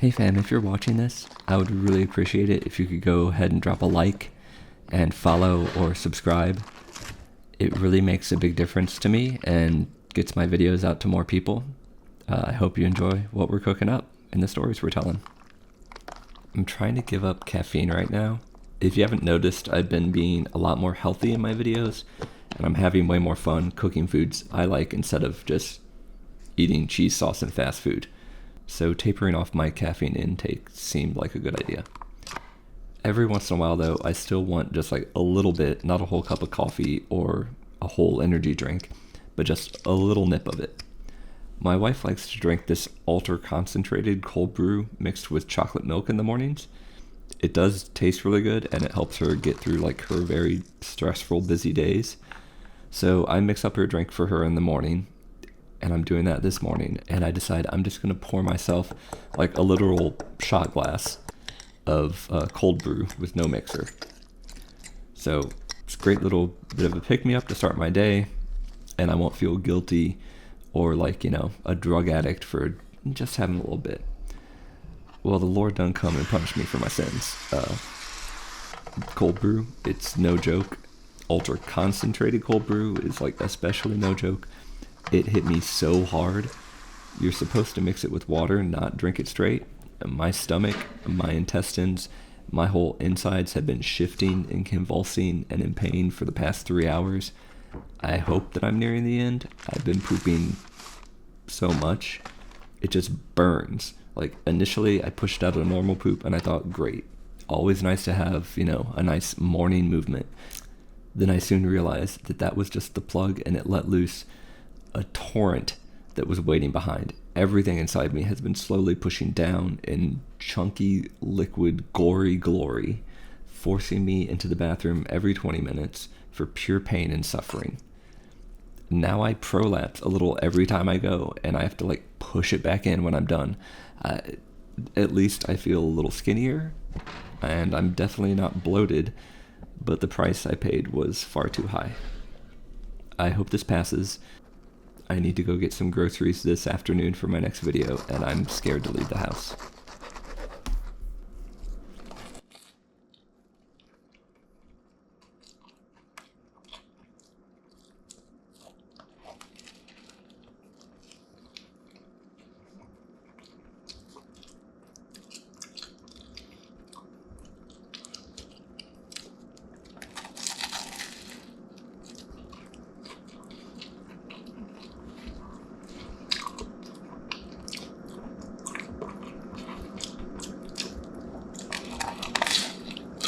Hey fam, if you're watching this, I would really appreciate it if you could go ahead and drop a like and follow or subscribe. It really makes a big difference to me and gets my videos out to more people. I hope you enjoy what we're cooking up and the stories we're telling. I'm trying to give up caffeine right now. If you haven't noticed, I've been being a lot more healthy in my videos, and I'm having way more fun cooking foods I like instead of just eating cheese sauce and fast food. So tapering off my caffeine intake seemed like a good idea. Every once in a while though, I still want just like a little bit, not a whole cup of coffee or a whole energy drink, but just a little nip of it. My wife likes to drink this ultra concentrated cold brew mixed with chocolate milk in the mornings. It does taste really good and it helps her get through like her very stressful, busy days. So I mix up her drink for her in the morning, and I'm doing that this morning, and I decide I'm just going to pour myself like a literal shot glass of cold brew with no mixer. So it's a great little bit of a pick-me-up to start my day, and I won't feel guilty or like, a drug addict for just having a little bit. Well, the Lord done come and punished me for my sins. Cold brew, it's no joke. Ultra concentrated cold brew is like especially no joke. It hit me so hard. You're supposed to mix it with water and not drink it straight. My stomach, my intestines, my whole insides have been shifting and convulsing and in pain for the past 3 hours. I hope that I'm nearing the end. I've been pooping so much. It just burns. Like initially I pushed out a normal poop and I thought, great. Always nice to have, a nice morning movement. Then I soon realized that that was just the plug, and it let loose a torrent that was waiting behind. Everything inside me has been slowly pushing down in chunky, liquid, gory glory, forcing me into the bathroom every 20 minutes for pure pain and suffering. Now I prolapse a little every time I go, and I have to push it back in when I'm done. At least I feel a little skinnier, and I'm definitely not bloated, but the price I paid was far too high. I hope this passes. I need to go get some groceries this afternoon for my next video, and I'm scared to leave the house.